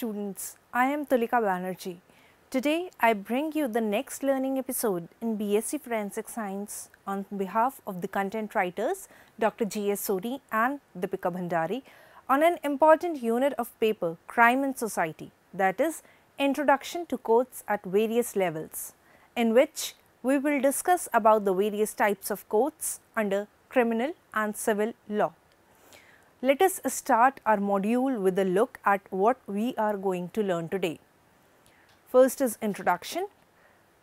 students, I am Tulika Banerjee. Today I bring you the next learning episode in BSc Forensic Science on behalf of the content writers Dr. G.S. Soni and Deepika Bhandari on an important unit of paper, Crime and Society, that is Introduction to Courts at Various Levels, in which we will discuss about the various types of courts under criminal and civil law. Let us start our module with a look at what we are going to learn today. First is introduction,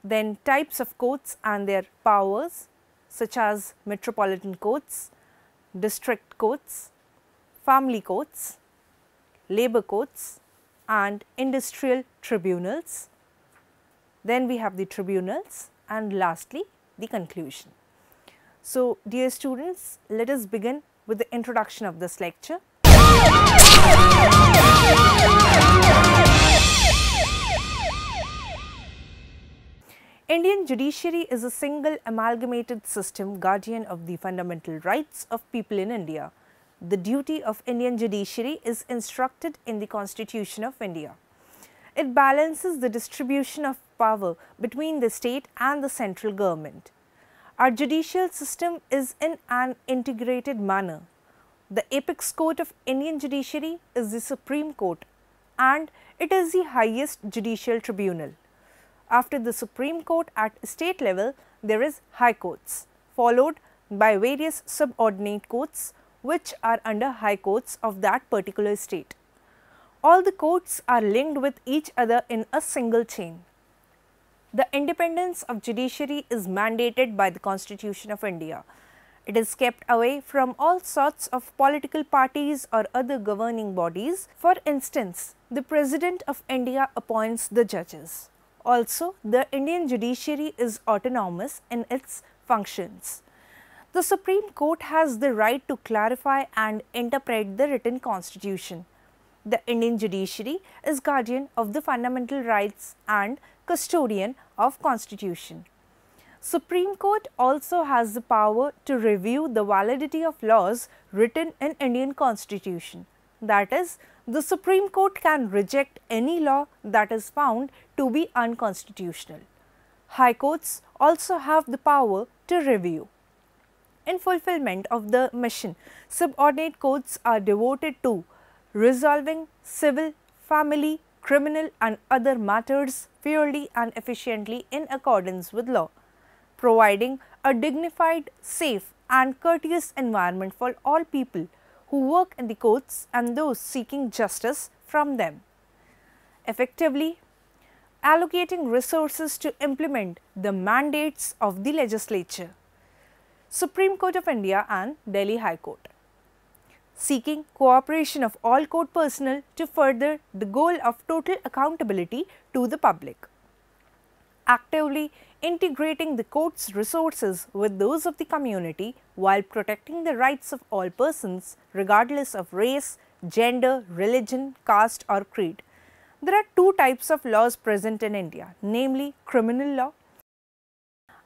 then types of courts and their powers such as Metropolitan courts, district courts, family courts, labour courts and industrial tribunals. Then we have the tribunals and lastly the conclusion. So, dear students, let us begin with the introduction of this lecture. Indian judiciary is a single amalgamated system guardian of the fundamental rights of people in India. The duty of Indian judiciary is instructed in the Constitution of India. It balances the distribution of power between the state and the central government. Our judicial system is in an integrated manner. The apex court of Indian judiciary is the Supreme Court and it is the highest judicial tribunal. After the Supreme Court at state level, there is High Courts, followed by various subordinate courts which are under High Courts of that particular state. All the courts are linked with each other in a single chain. The independence of judiciary is mandated by the Constitution of India. It is kept away from all sorts of political parties or other governing bodies. For instance, the President of India appoints the judges. Also, the Indian judiciary is autonomous in its functions. The Supreme Court has the right to clarify and interpret the written constitution. The Indian judiciary is guardian of the fundamental rights and custodian of constitution. Supreme Court also has the power to review the validity of laws written in Indian constitution. That is, the Supreme Court can reject any law that is found to be unconstitutional. High Courts also have the power to review. In fulfillment of the mission, subordinate courts are devoted to resolving civil, family, criminal and other matters fairly and efficiently in accordance with law, providing a dignified, safe and courteous environment for all people who work in the courts and those seeking justice from them. Effectively, allocating resources to implement the mandates of the legislature, Supreme Court of India and Delhi High Court. Seeking cooperation of all court personnel to further the goal of total accountability to the public. Actively integrating the court's resources with those of the community while protecting the rights of all persons regardless of race, gender, religion, caste or creed. There are two types of laws present in India, namely criminal law.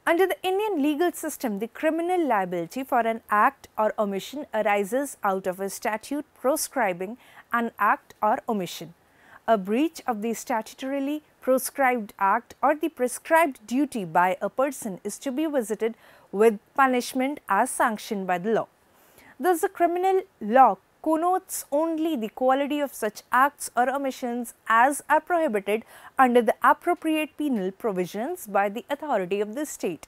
Under the Indian legal system, the criminal liability for an act or omission arises out of a statute proscribing an act or omission. A breach of the statutorily proscribed act or the prescribed duty by a person is to be visited with punishment as sanctioned by the law. Thus, the criminal law connotes only the quality of such acts or omissions as are prohibited under the appropriate penal provisions by the authority of the state.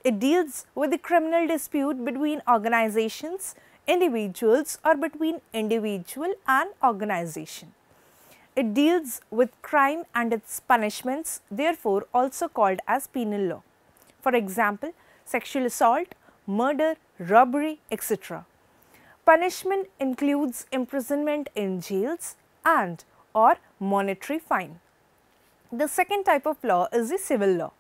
It deals with the criminal dispute between organizations, individuals or between individual and organization. It deals with crime and its punishments, therefore also called as penal law. For example, sexual assault, murder, robbery, etc. Punishment includes imprisonment in jails and or monetary fine. The second type of law is the civil law.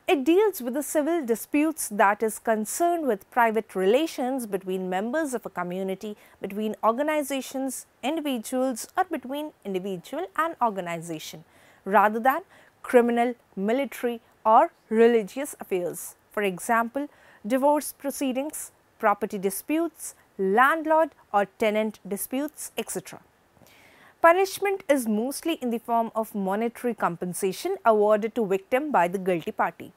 It deals with the civil disputes that is concerned with private relations between members of a community, between organizations, individuals or between individual and organization, rather than criminal, military or religious affairs. For example, divorce proceedings, property disputes, landlord or tenant disputes, etc. Punishment is mostly in the form of monetary compensation awarded to victim by the guilty party.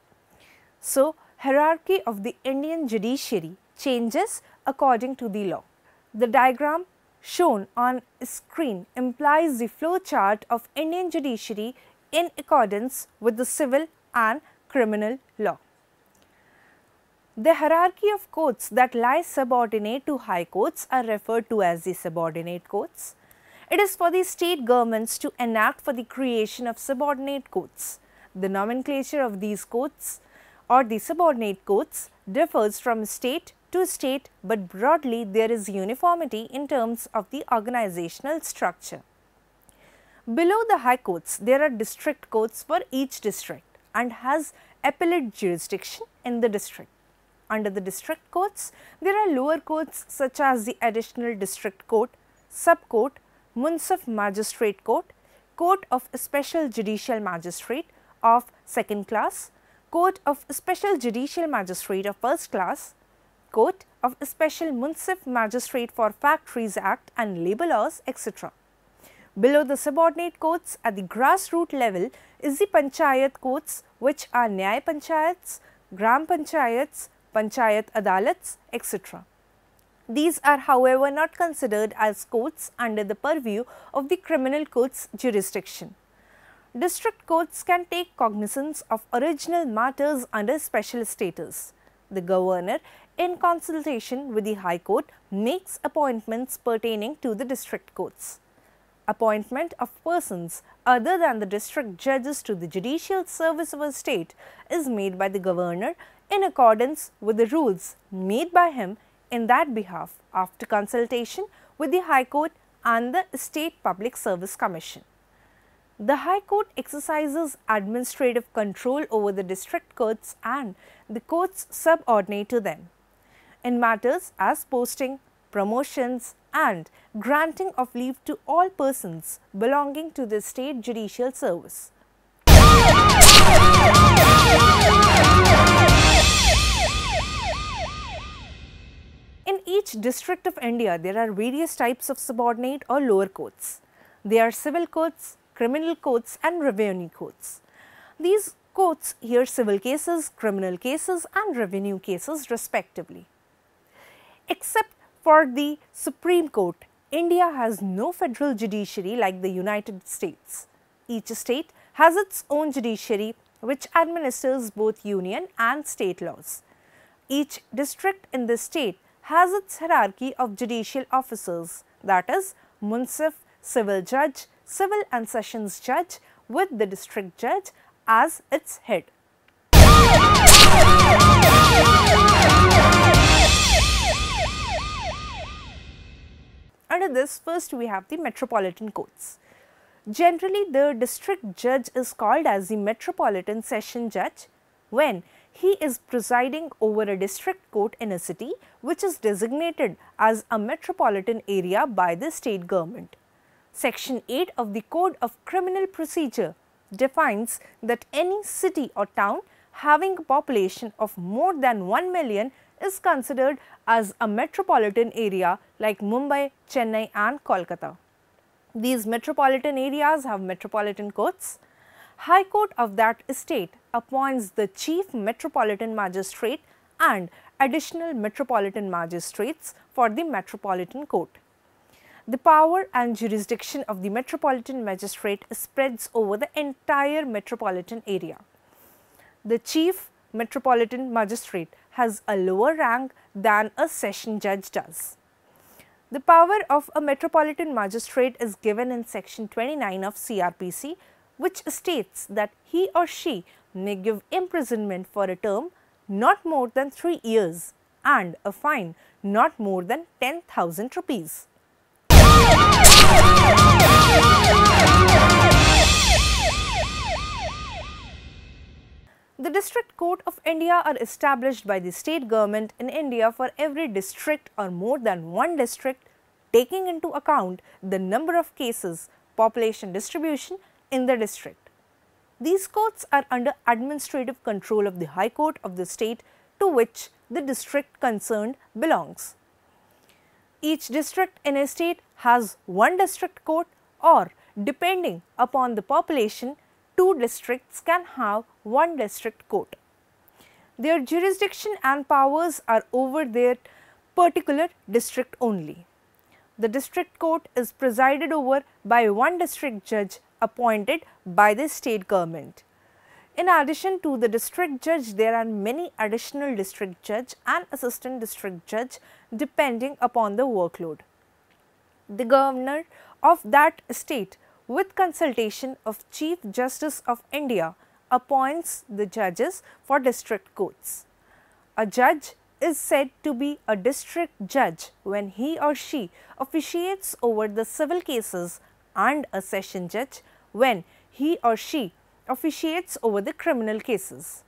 So, hierarchy of the Indian judiciary changes according to the law. The diagram shown on screen implies the flow chart of Indian judiciary in accordance with the civil and criminal law. The hierarchy of courts that lie subordinate to high courts are referred to as the subordinate courts. It is for the state governments to enact for the creation of subordinate courts. The nomenclature of these courts or the subordinate courts differs from state to state, but broadly there is uniformity in terms of the organizational structure. Below the high courts, there are district courts for each district and has appellate jurisdiction in the district. Under the district courts, there are lower courts such as the additional district court, sub-court, municipal magistrate court, court of special judicial magistrate of second class, court of special judicial magistrate of first class, court of special municipal magistrate for Factories Act and labour laws, etc. Below the subordinate courts at the grassroots level is the panchayat courts, which are Nyay Panchayats, Gram Panchayats, Panchayat Adalats, etc. These are however not considered as courts under the purview of the criminal courts jurisdiction. District courts can take cognizance of original matters under special status. The governor, in consultation with the High Court, makes appointments pertaining to the district courts. Appointment of persons other than the district judges to the judicial service of a state is made by the governor in accordance with the rules made by him in that behalf after consultation with the High Court and the State Public Service Commission. The High Court exercises administrative control over the district courts and the courts subordinate to them in matters as posting, promotions and granting of leave to all persons belonging to the state judicial service. In each district of India, there are various types of subordinate or lower courts. They are civil courts, criminal courts and revenue courts. These courts hear civil cases, criminal cases and revenue cases respectively. Except for the Supreme Court, India has no federal judiciary like the United States. Each state has its own judiciary which administers both union and state laws. Each district in the state has its hierarchy of judicial officers, that is, municipal, civil judge, civil and sessions judge with the district judge as its head. Under this, first we have the Metropolitan courts. Generally, the district judge is called as the Metropolitan Session Judge when he is presiding over a district court in a city which is designated as a metropolitan area by the state government. Section 8 of the Code of Criminal Procedure defines that any city or town having a population of more than 1 million is considered as a metropolitan area like Mumbai, Chennai and Kolkata. These metropolitan areas have metropolitan courts. High Court of that state appoints the chief metropolitan magistrate and additional metropolitan magistrates for the metropolitan court. The power and jurisdiction of the metropolitan magistrate spreads over the entire metropolitan area. The chief metropolitan magistrate has a lower rank than a session judge does. The power of a metropolitan magistrate is given in section 29 of CRPC, which states that he or she may give imprisonment for a term not more than 3 years and a fine not more than 10,000 rupees. The District Court of India are established by the state government in India for every district or more than one district, taking into account the number of cases, population distribution in the district. These courts are under administrative control of the High Court of the state to which the district concerned belongs. Each district in a state has one district court or depending upon the population, 2 districts can have 1 district court. Their jurisdiction and powers are over their particular district only. The district court is presided over by 1 district judge appointed by the state government. In addition to the district judge, there are many additional district judge and assistant district judge depending upon the workload. The governor of that state, with consultation of Chief Justice of India, appoints the judges for district courts. A judge is said to be a district judge when he or she officiates over the civil cases, and a session judge when he or she officiates over the criminal cases.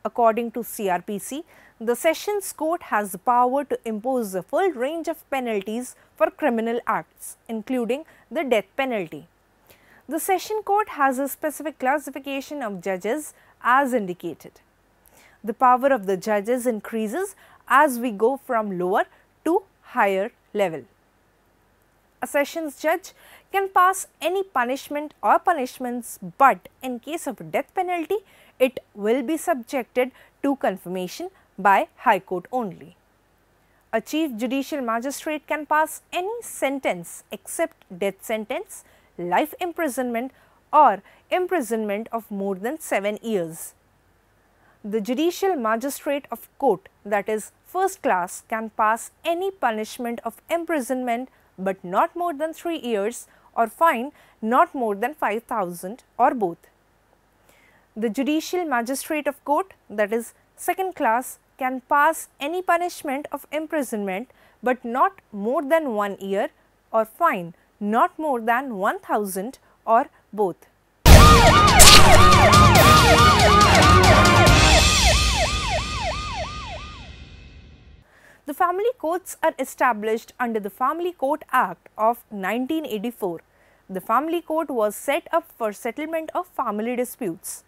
According to CRPC, the Sessions Court has the power to impose a full range of penalties for criminal acts, including the death penalty. The Session Court has a specific classification of judges as indicated. The power of the judges increases as we go from lower to higher level. A sessions judge can pass any punishment or punishments, but in case of a death penalty, it will be subjected to confirmation by High Court only. A chief judicial magistrate can pass any sentence except death sentence, life imprisonment or imprisonment of more than 7 years. The judicial magistrate of court, that is first class, can pass any punishment of imprisonment but not more than 3 years, or fine not more than 5,000, or both. The judicial magistrate of court, that is second class, can pass any punishment of imprisonment but not more than 1 year, or fine not more than 1,000, or both. The family courts are established under the Family Court Act of 1984. The family court was set up for settlement of family disputes.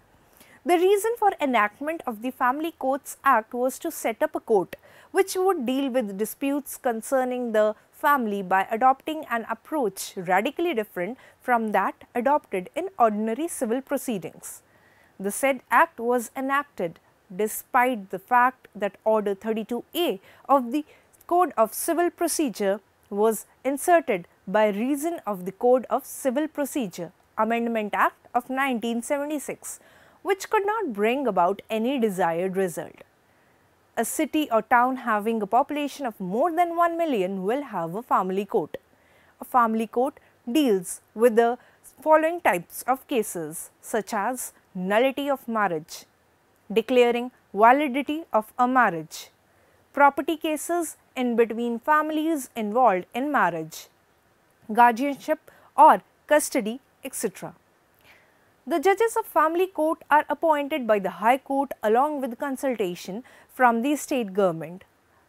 The reason for enactment of the Family Courts Act was to set up a court which would deal with disputes concerning the family by adopting an approach radically different from that adopted in ordinary civil proceedings. The said act was enacted despite the fact that Order 32A of the Code of Civil Procedure was inserted by reason of the Code of Civil Procedure Amendment Act of 1976, which could not bring about any desired result. A city or town having a population of more than 1 million will have a family court. A family court deals with the following types of cases, such as nullity of marriage, declaring validity of a marriage, property cases in between families involved in marriage, guardianship or custody, etc. The judges of family court are appointed by the High Court along with consultation from the state government.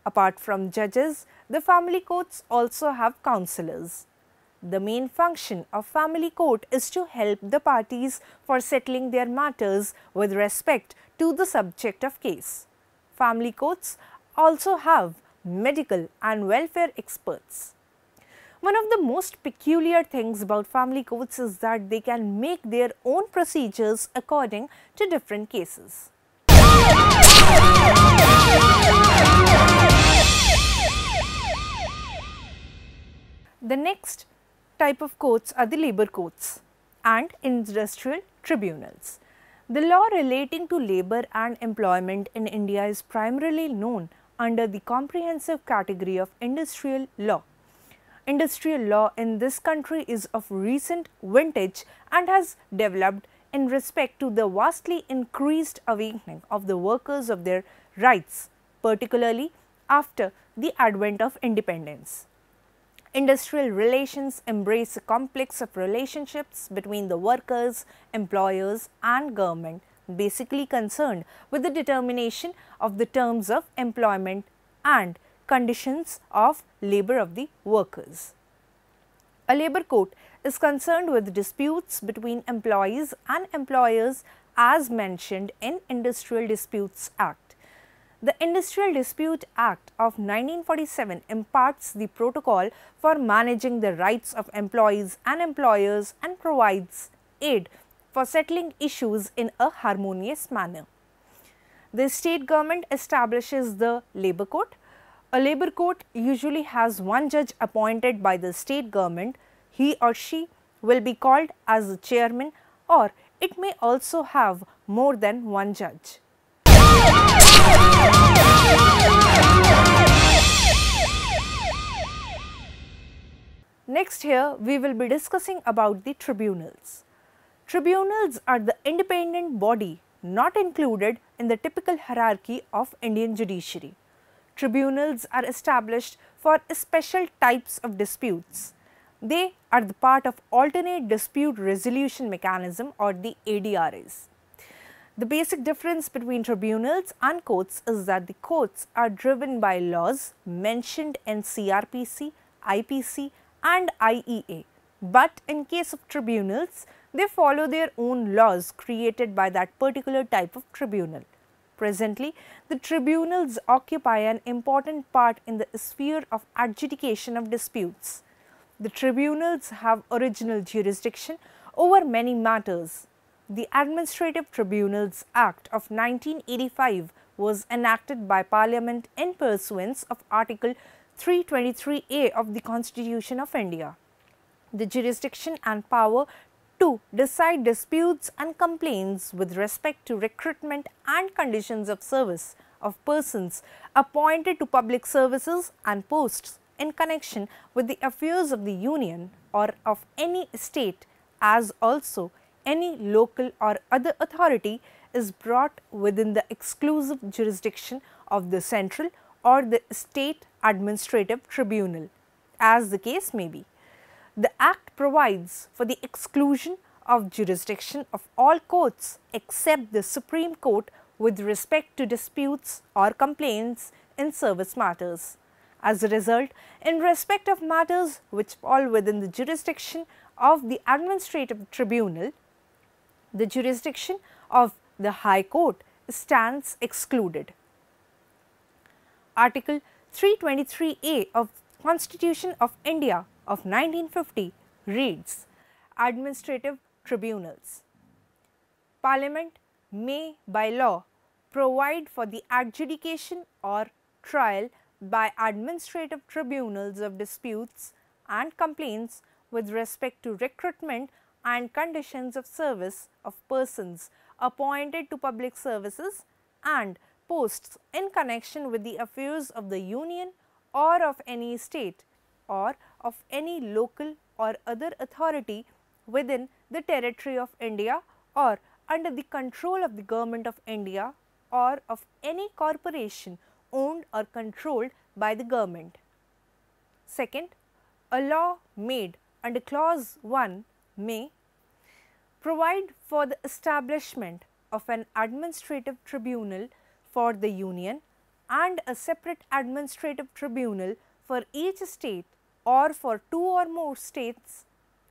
Apart from judges, the family courts also have counsellors. The main function of family court is to help the parties for settling their matters with respect to the subject of case. Family courts also have medical and welfare experts. One of the most peculiar things about family courts is that they can make their own procedures according to different cases. The next type of courts are the labor courts and industrial tribunals. The law relating to labor and employment in India is primarily known under the comprehensive category of industrial law. Industrial law in this country is of recent vintage and has developed in respect to the vastly increased awakening of the workers of their rights, particularly after the advent of independence. Industrial relations embrace a complex of relationships between the workers, employers and government, basically concerned with the determination of the terms of employment and conditions of labor of the workers. A labor court is concerned with disputes between employees and employers as mentioned in Industrial Disputes Act. The Industrial Dispute Act of 1947 imparts the protocol for managing the rights of employees and employers and provides aid for settling issues in a harmonious manner. The state government establishes the labour court. A labour court usually has one judge appointed by the state government. He or she will be called as the chairman, or it may also have more than one judge. Next here we will be discussing about the tribunals. Tribunals are the independent body not included in the typical hierarchy of Indian judiciary. Tribunals are established for special types of disputes. They are the part of alternate dispute resolution mechanism, or the ADRs. The basic difference between tribunals and courts is that the courts are driven by laws mentioned in CRPC, IPC and IEA, but in case of tribunals, they follow their own laws created by that particular type of tribunal. Presently, the tribunals occupy an important part in the sphere of adjudication of disputes. The tribunals have original jurisdiction over many matters. The Administrative Tribunals Act of 1985 was enacted by Parliament in pursuance of Article 323A of the Constitution of India. The jurisdiction and power to decide disputes and complaints with respect to recruitment and conditions of service of persons appointed to public services and posts in connection with the affairs of the Union or of any state, as also any local or other authority, is brought within the exclusive jurisdiction of the central or the state administrative tribunal, as the case may be. The Act provides for the exclusion of jurisdiction of all courts except the Supreme Court with respect to disputes or complaints in service matters. As a result, in respect of matters which fall within the jurisdiction of the Administrative Tribunal, the jurisdiction of the High Court stands excluded. Article 323A of Constitution of India of 1950 reads, Administrative Tribunals. Parliament may by law provide for the adjudication or trial by administrative tribunals of disputes and complaints with respect to recruitment and conditions of service of persons appointed to public services and posts in connection with the affairs of the Union or of any state or of any local or other authority within the territory of India or under the control of the Government of India or of any corporation owned or controlled by the government. Second, a law made under clause 1 may provide for the establishment of an administrative tribunal for the Union and a separate administrative tribunal for each state or for two or more states,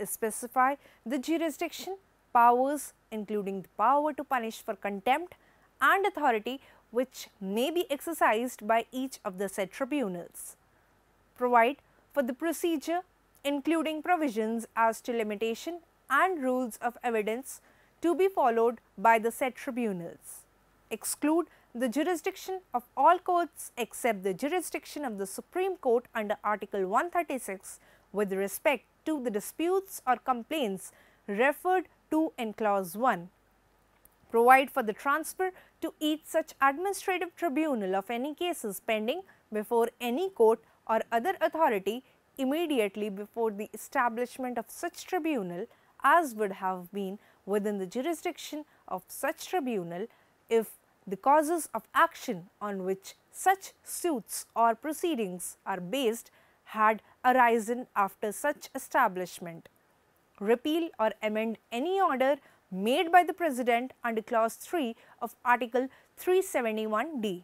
specify the jurisdiction, powers including the power to punish for contempt and authority which may be exercised by each of the said tribunals. Provide for the procedure including provisions as to limitation and rules of evidence to be followed by the said tribunals. Exclude the jurisdiction of all courts except the jurisdiction of the Supreme Court under Article 136 with respect to the disputes or complaints referred to in clause 1. Provide for the transfer to each such administrative tribunal of any cases pending before any court or other authority immediately before the establishment of such tribunal as would have been within the jurisdiction of such tribunal if the causes of action on which such suits or proceedings are based had arisen after such establishment. Repeal or amend any order made by the President under clause 3 of Article 371D.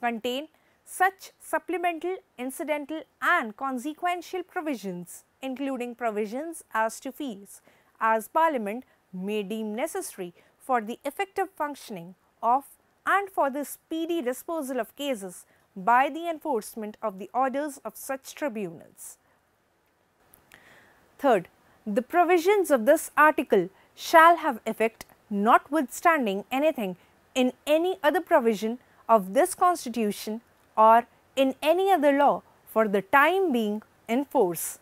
Contain such supplemental, incidental and consequential provisions, including provisions as to fees, as Parliament may deem necessary for the effective functioning of and for the speedy disposal of cases by the enforcement of the orders of such tribunals. Third, the provisions of this article shall have effect notwithstanding anything in any other provision of this Constitution or in any other law for the time being in force.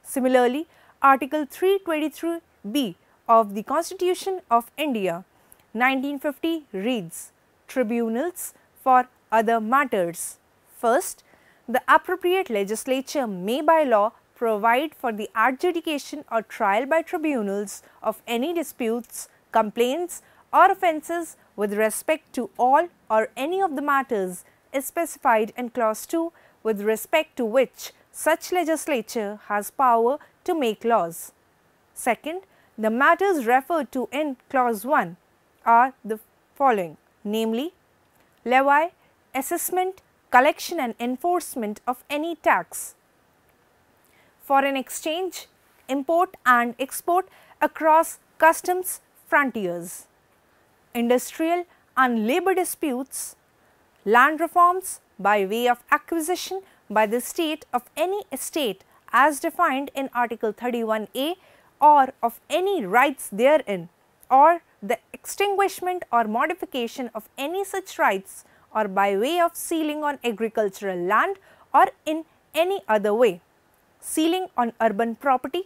Similarly, Article 323b of the Constitution of India 1950 reads, Tribunals for other matters. First, the appropriate legislature may by law provide for the adjudication or trial by tribunals of any disputes, complaints or offences with respect to all or any of the matters is specified in clause 2 with respect to which such legislature has power to make laws. Second, the matters referred to in clause 1 are the following, namely, levy, assessment, collection and enforcement of any tax, foreign exchange, import and export across customs frontiers, industrial and labour disputes, land reforms by way of acquisition by the state of any estate as defined in Article 31A or of any rights therein, or the extinguishment or modification of any such rights, or by way of sealing on agricultural land or in any other way, sealing on urban property,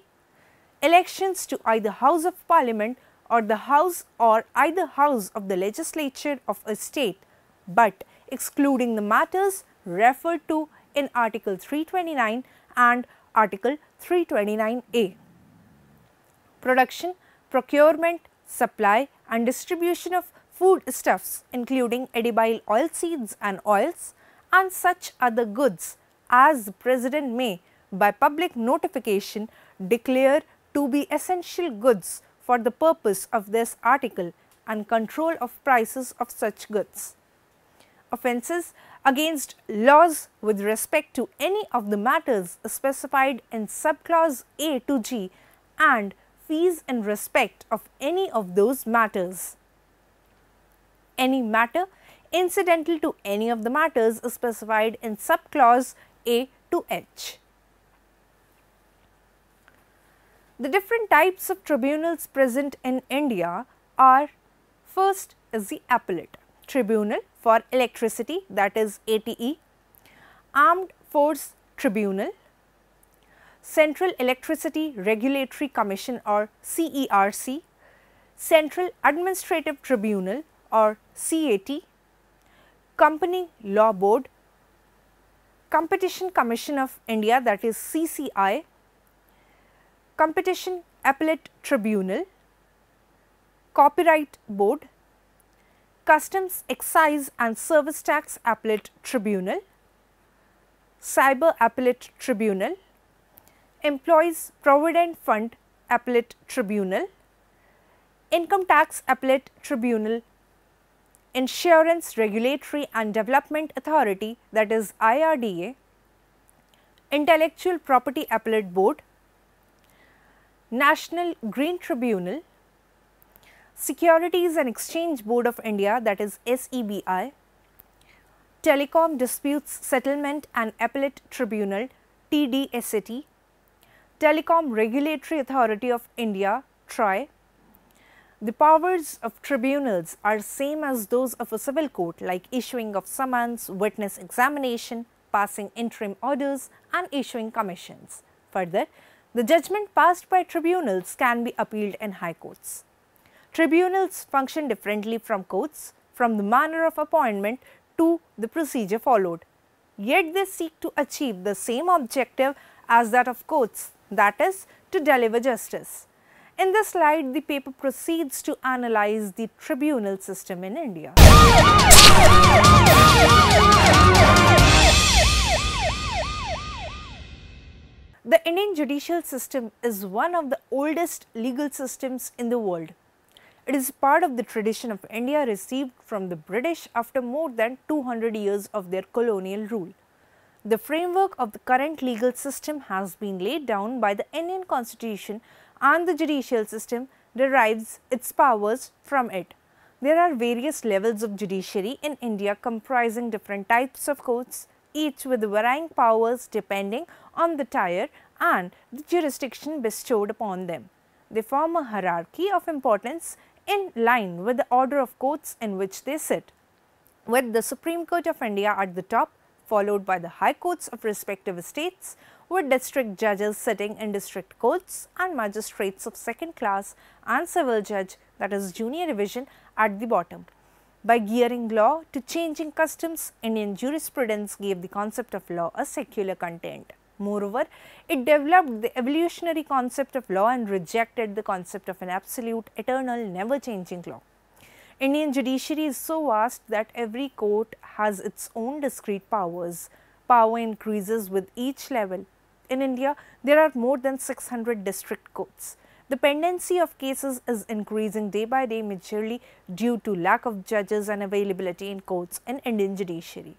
elections to either House of Parliament or the House or either House of the Legislature of a state, but excluding the matters referred to in Article 329 and Article 329A. Production, procurement, supply and distribution of food stuffs including edible oilseeds and oils and such other goods as the President may by public notification declare to be essential goods for the purpose of this article and control of prices of such goods. Offences against laws with respect to any of the matters specified in subclause A to G and fees in respect of any of those matters. Any matter incidental to any of the matters specified in subclause A to H. The different types of tribunals present in India are: first is the appellate tribunal for electricity, that is ATE, Armed Force Tribunal, Central Electricity Regulatory Commission or CERC, Central Administrative Tribunal or CAT, Company Law Board, Competition Commission of India, that is CCI, Competition Appellate Tribunal, Copyright Board, Customs, Excise and Service Tax Appellate Tribunal, Cyber Appellate Tribunal, Employees Provident Fund Appellate Tribunal, Income Tax Appellate Tribunal, Insurance Regulatory and Development Authority, that is IRDA, Intellectual Property Appellate Board, National Green Tribunal, Securities and Exchange Board of India, that is SEBI, Telecom Disputes Settlement and Appellate Tribunal, TDSAT, Telecom Regulatory Authority of India, TRAI. The powers of tribunals are same as those of a civil court, like issuing of summons, witness examination, passing interim orders and issuing commissions. Further, the judgment passed by tribunals can be appealed in high courts. Tribunals function differently from courts, from the manner of appointment to the procedure followed. Yet they seek to achieve the same objective as that of courts, that is, to deliver justice. In this slide, the paper proceeds to analyze the tribunal system in India. The Indian judicial system is one of the oldest legal systems in the world. It is part of the tradition of India received from the British after more than 200 years of their colonial rule. The framework of the current legal system has been laid down by the Indian Constitution and the judicial system derives its powers from it. There are various levels of judiciary in India comprising different types of courts, each with varying powers depending on the tier and the jurisdiction bestowed upon them. They form a hierarchy of importance in line with the order of courts in which they sit, with the Supreme Court of India at the top, followed by the High Courts of respective states, with district judges sitting in district courts and magistrates of second class and civil judge, that is junior division, at the bottom. By gearing law to changing customs, Indian jurisprudence gave the concept of law a secular content. Moreover, it developed the evolutionary concept of law and rejected the concept of an absolute, eternal, never-changing law. Indian judiciary is so vast that every court has its own discrete powers. Power increases with each level. In India, there are more than 600 district courts. The pendency of cases is increasing day by day majorly due to lack of judges and availability in courts in Indian judiciary.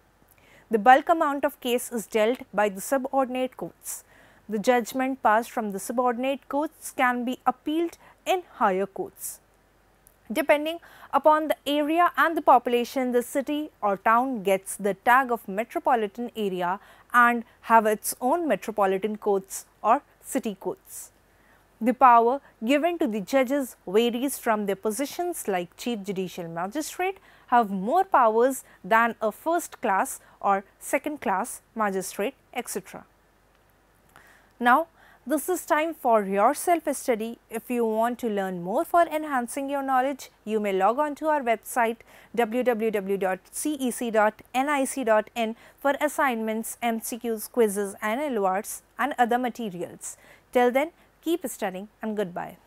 The bulk amount of case is dealt by the subordinate courts. The judgment passed from the subordinate courts can be appealed in higher courts. Depending upon the area and the population, the city or town gets the tag of metropolitan area and have its own metropolitan courts or city courts. The power given to the judges varies from their positions, like Chief Judicial Magistrate have more powers than a first class or second class magistrate, etc. Now, this is time for your self-study. If you want to learn more for enhancing your knowledge, you may log on to our website www.cec.nic.in for assignments, MCQs, quizzes and LORs and other materials. Till then, keep studying and goodbye.